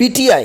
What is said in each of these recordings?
PTI,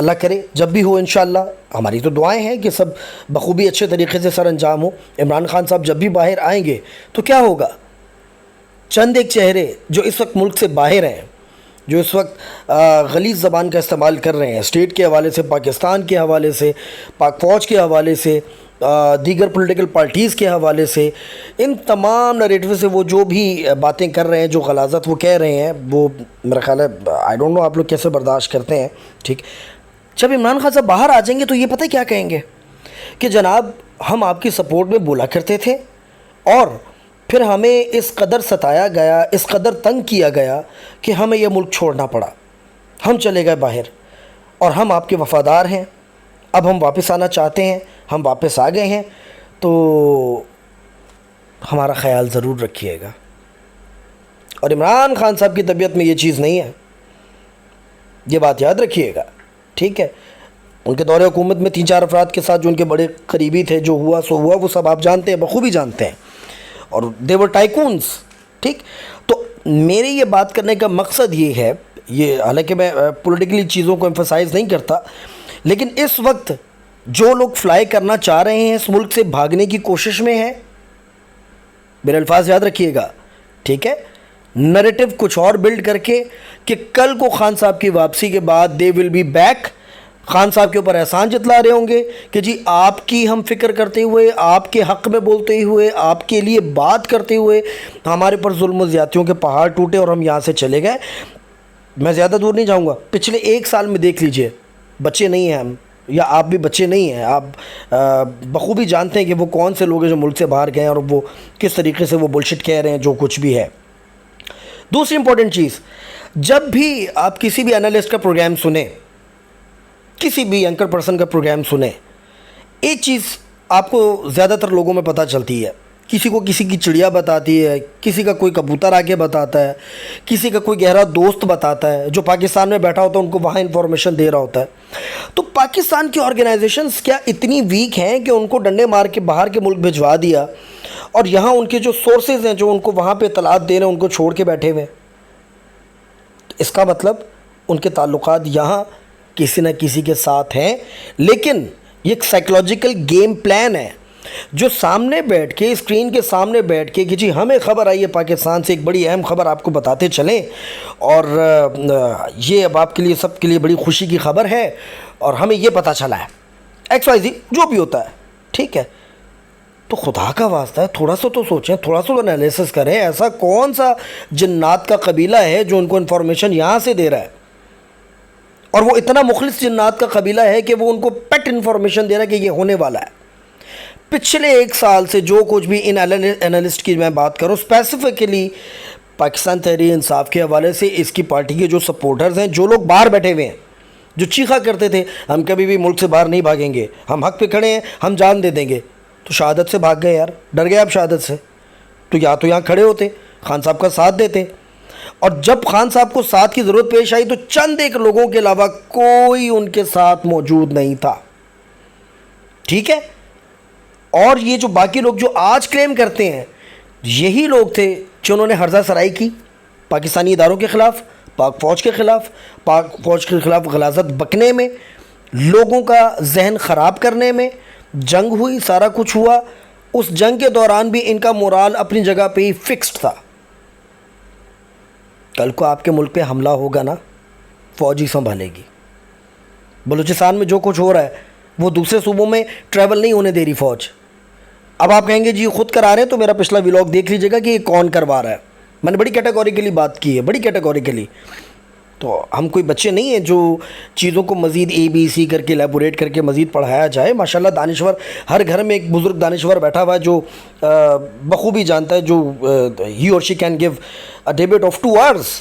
اللہ کرے جب بھی ہو انشاءاللہ. ہماری تو دعائیں ہیں کہ سب بخوبی اچھے طریقے سے سر انجام ہو. عمران خان صاحب جب بھی باہر آئیں گے تو کیا ہوگا؟ چند ایک چہرے جو اس وقت ملک سے باہر ہیں، جو اس وقت غلیظ زبان کا استعمال کر رہے ہیں، اسٹیٹ کے حوالے سے، پاکستان کے حوالے سے، پاک فوج کے حوالے سے، دیگر پولیٹیکل پارٹیز کے حوالے سے، ان تمام نریٹو سے وہ جو بھی باتیں کر رہے ہیں، جو غلاظت وہ کہہ رہے ہیں، وہ میرا خیال ہے آئی ڈونٹ نو آپ لوگ کیسے برداشت کرتے ہیں. ٹھیک، جب عمران خان صاحب باہر آ جائیں گے تو یہ پتہ کیا کہیں گے کہ جناب ہم آپ کی سپورٹ میں بولا کرتے تھے اور پھر ہمیں اس قدر ستایا گیا، اس قدر تنگ کیا گیا کہ ہمیں یہ ملک چھوڑنا پڑا، ہم چلے گئے باہر اور ہم آپ کے وفادار ہیں، اب ہم واپس آنا چاہتے ہیں، ہم واپس آ گئے ہیں، تو ہمارا خیال ضرور رکھیے گا. اور عمران خان صاحب کی طبیعت میں یہ چیز نہیں ہے، یہ بات یاد رکھیے گا. ٹھیک ہے، ان کے دور حکومت میں 3-4 افراد کے ساتھ جو ان کے بڑے قریبی تھے، جو ہوا سو ہوا، وہ سب آپ جانتے ہیں، بخوبی جانتے ہیں، اور دے ور ٹائکونز. ٹھیک، تو میرے یہ بات کرنے کا مقصد یہ ہے، یہ حالانکہ میں پولیٹیکلی چیزوں کو ایمفسائز نہیں کرتا، لیکن اس وقت جو لوگ فلائی کرنا چاہ رہے ہیں، اس ملک سے بھاگنے کی کوشش میں ہیں، میرے الفاظ یاد رکھیے گا. ٹھیک ہے، نریٹو کچھ اور بلڈ کر کے کہ کل کو خان صاحب کی واپسی کے بعد دے ول بی بیک، خان صاحب کے اوپر احسان جتلا رہے ہوں گے کہ جی آپ کی ہم فکر کرتے ہوئے، آپ کے حق میں بولتے ہوئے، آپ کے لیے بات کرتے ہوئے ہمارے پر ظلم و زیادتیوں کے پہاڑ ٹوٹے اور ہم یہاں سے چلے گئے. میں زیادہ دور نہیں جاؤں گا، پچھلے 1 سال میں دیکھ لیجئے، بچے نہیں ہیں ہم، یا آپ بھی بچے نہیں ہیں، آپ بخوبی جانتے ہیں کہ وہ کون سے لوگ ہیں جو ملک سے باہر گئے ہیں اور وہ کس طریقے سے وہ بلشٹ کہہ رہے ہیں جو کچھ بھی ہے. دوسری امپورٹنٹ چیز، جب بھی آپ کسی بھی انالسٹ کا پروگرام سنیں، کسی بھی اینکر پرسن کا پروگرام سنیں، ایک چیز آپ کو زیادہ تر لوگوں میں پتہ چلتی ہے، کسی کو کسی کی چڑیا بتاتی ہے، کسی کا کوئی کبوتر آ کے بتاتا ہے، کسی کا کوئی گہرا دوست بتاتا ہے جو پاکستان میں بیٹھا ہوتا ہے، ان کو وہاں انفارمیشن دے رہا ہوتا ہے. تو پاکستان کی آرگنائزیشنز کیا اتنی ویک ہیں کہ ان کو ڈنڈے مار کے باہر کے ملک بھجوا دیا اور یہاں ان کے جو سورسز ہیں جو ان کو وہاں پہ اطلاعات دے رہے ہیں ان کو چھوڑ کے بیٹھے ہوئے؟ اس کا مطلب ان کے تعلقات یہاں کسی نہ کسی کے ساتھ ہیں، لیکن یہ ایک سائیکلوجیکل گیم پلان ہے جو سامنے بیٹھ کے، اسکرین کے سامنے بیٹھ کے کہ جی ہمیں خبر آئی ہے پاکستان سے، ایک بڑی اہم خبر آپ کو بتاتے چلیں، اور یہ اب آپ کے لیے، سب کے لیے بڑی خوشی کی خبر ہے، اور ہمیں یہ پتہ چلا ہے ایکس وائی زی جو بھی ہوتا ہے. ٹھیک ہے، تو خدا کا واسطہ ہے تھوڑا سا تو سوچیں، تھوڑا سا انالیسس کریں، ایسا کون سا جنات کا قبیلہ ہے جو ان کو انفارمیشن یہاں سے دے رہا ہے، اور وہ اتنا مخلص جنات کا قبیلہ ہے کہ وہ ان کو پیٹ انفارمیشن دے رہا ہے کہ یہ ہونے والا ہے. پچھلے 1 سال سے جو کچھ بھی ان انالسٹ کی میں بات کروں، اسپیسیفکلی پاکستان تحریک انصاف کے حوالے سے، اس کی پارٹی کے جو سپورٹرز ہیں، جو لوگ باہر بیٹھے ہوئے ہیں، جو چیخا کرتے تھے ہم کبھی بھی ملک سے باہر نہیں بھاگیں گے، ہم حق پہ کھڑے ہیں، ہم جان دے دیں گے، تو شہادت سے بھاگ گئے یار، ڈر گئے آپ شہادت سے. تو یا تو یہاں کھڑے ہوتے، خان صاحب کا ساتھ دیتے، اور جب خان صاحب کو ساتھ کی ضرورت پیش آئی تو چند ایک لوگوں کے علاوہ کوئی ان کے ساتھ موجود نہیں تھا. ٹھیک ہے، اور یہ جو باقی لوگ جو آج کلیم کرتے ہیں، یہی لوگ تھے جنہوں نے ہرزہ سرائی کی پاکستانی اداروں کے خلاف، پاک فوج کے خلاف، پاک فوج کے خلاف غلاظت بکنے میں، لوگوں کا ذہن خراب کرنے میں. جنگ ہوئی، سارا کچھ ہوا، اس جنگ کے دوران بھی ان کا مورال اپنی جگہ پہ ہی فکسڈ تھا. کل کو آپ کے ملک پہ حملہ ہوگا نا، فوج ہی سنبھالے گی. بلوچستان میں جو کچھ ہو رہا ہے وہ دوسرے صوبوں میں ٹریول نہیں ہونے دے رہی فوج. اب آپ کہیں گے جی خود کرا رہے ہیں، تو میرا پچھلا ویلاگ دیکھ لیجیے گا کہ یہ کون کروا رہا ہے. میں نے بڑی کیٹیگوریکلی بات کی ہے، بڑی کیٹیگوریکلی. تو ہم کوئی بچے نہیں ہیں جو چیزوں کو مزید اے بی سی کر کے ایلیبوریٹ کر کے مزید پڑھایا جائے. ماشاءاللہ دانشور، ہر گھر میں ایک بزرگ دانشور بیٹھا ہوا ہے جو بخوبی جانتا ہے، جو ہی اور she can give a debate of 2 hours.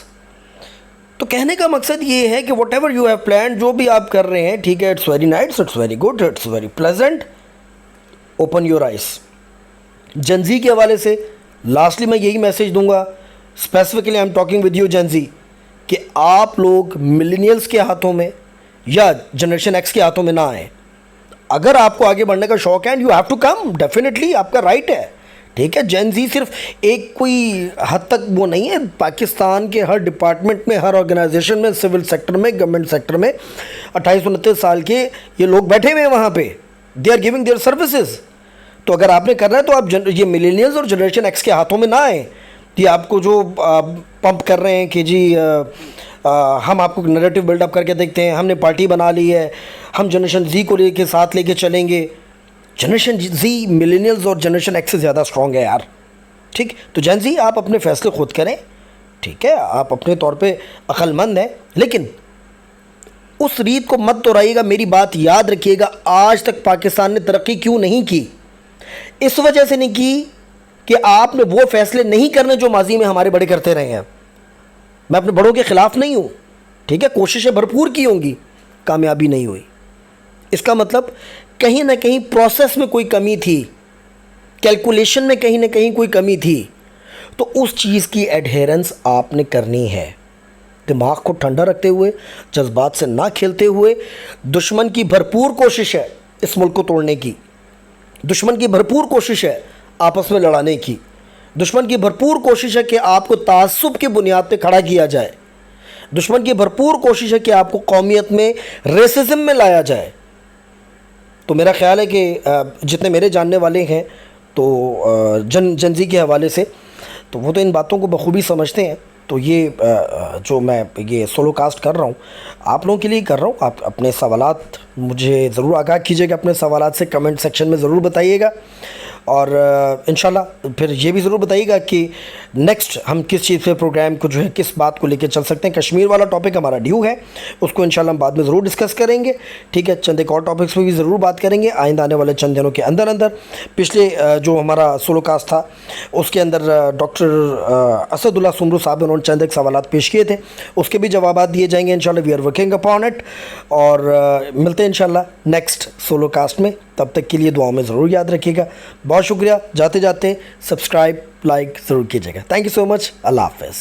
تو کہنے کا مقصد یہ ہے کہ whatever you have planned, جو بھی آپ کر رہے ہیں، ٹھیک ہے، it's very nice, it's very good, it's very pleasant, open your eyes. Gen Z کے حوالے سے لاسٹلی میں یہی میسیج دوں گا، specifically I am talking with you Gen Z, کہ آپ لوگ ملینیلز کے ہاتھوں میں یا جنریشن ایکس کے ہاتھوں میں نہ آئیں. اگر آپ کو آگے بڑھنے کا شوق ہے، you have to come, definitely آپ کا رائٹ ہے. ٹھیک ہے. جین زی صرف ایک کوئی حد تک وہ نہیں ہے, پاکستان کے ہر ڈپارٹمنٹ میں, ہر آرگنائزیشن میں, سول سیکٹر میں, گورنمنٹ سیکٹر میں 28-29 سال کے یہ لوگ بیٹھے ہوئے ہیں وہاں پہ. They are giving their services. تو اگر آپ نے کرنا ہے تو آپ یہ ملینیلز اور جنریشن ایکس کے ہاتھوں میں نہ آئیں. یہ آپ کو جو پمپ کر رہے ہیں کہ جی ہم آپ کو نریٹو بلڈ اپ کر کے دیکھتے ہیں, ہم نے پارٹی بنا لی ہے, ہم جنریشن زی کو لے کے ساتھ لے کے چلیں گے. جنریشن زی ملینیلز اور جنریشن ایکس سے زیادہ اسٹرانگ ہے یار. ٹھیک, تو جین زی آپ اپنے فیصلے خود کریں. ٹھیک ہے, آپ اپنے طور پہ عقل مند ہیں, لیکن اس ریت کو مت دہرائیے گا. میری بات یاد رکھیے گا, آج تک پاکستان نے ترقی کیوں نہیں کی؟ اس وجہ سے نہیں کی کہ آپ نے وہ فیصلے نہیں کرنے جو ماضی میں ہمارے بڑے کرتے رہے ہیں. میں اپنے بڑوں کے خلاف نہیں ہوں. ٹھیک ہے, کوششیں بھرپور کی ہوں گی, کامیابی نہیں ہوئی. اس کا مطلب کہیں نہ کہیں پروسیس میں کوئی کمی تھی, کیلکولیشن میں کہیں نہ کہیں کوئی کمی تھی. تو اس چیز کی ایڈہیرنس آپ نے کرنی ہے, دماغ کو ٹھنڈا رکھتے ہوئے, جذبات سے نہ کھیلتے ہوئے. دشمن کی بھرپور کوشش ہے اس ملک کو توڑنے کی, دشمن کی بھرپور کوشش ہے آپس میں لڑانے کی, دشمن کی بھرپور کوشش ہے کہ آپ کو تعصب کی بنیاد پہ کھڑا کیا جائے, دشمن کی بھرپور کوشش ہے کہ آپ کو قومیت میں, ریسزم میں لایا جائے. تو میرا خیال ہے کہ جتنے میرے جاننے والے ہیں تو جن زی کے حوالے سے, تو وہ تو ان باتوں کو بخوبی سمجھتے ہیں. تو یہ جو میں یہ سولو کاسٹ کر رہا ہوں آپ لوگوں کے لیے کر رہا ہوں. آپ اپنے سوالات مجھے ضرور آگاہ کیجیے گا, اپنے سوالات سے کمنٹ سیکشن میں ضرور بتائیے گا. اور انشاءاللہ پھر یہ بھی ضرور بتائیے گا کہ نیکسٹ ہم کس چیز پہ پروگرام کو جو ہے کس بات کو لے کے چل سکتے ہیں. کشمیر والا ٹاپک ہمارا ڈیو ہے, اس کو انشاءاللہ ہم بعد میں ضرور ڈسکس کریں گے. ٹھیک ہے, چند ایک اور ٹاپکس پہ بھی ضرور بات کریں گے آئندہ آنے والے چند دنوں کے اندر. پچھلے جو ہمارا سولو کاسٹ تھا اس کے اندر ڈاکٹر اسد اللہ سمرو صاحب انہوں نے چند ایک سوالات پیش کیے تھے, اس کے بھی جوابات دیے جائیں گے انشاءاللہ. We are working upon it, اور ملتے ہیں انشاءاللہ نیکسٹ سولو کاسٹ میں. تب تک کے لیے دعاؤں میں ضرور یاد رکھیے گا. بہت شکریہ. جاتے جاتے سبسکرائب لائک ضرور کیجیے گا. تھینک یو سو مچ. اللہ حافظ.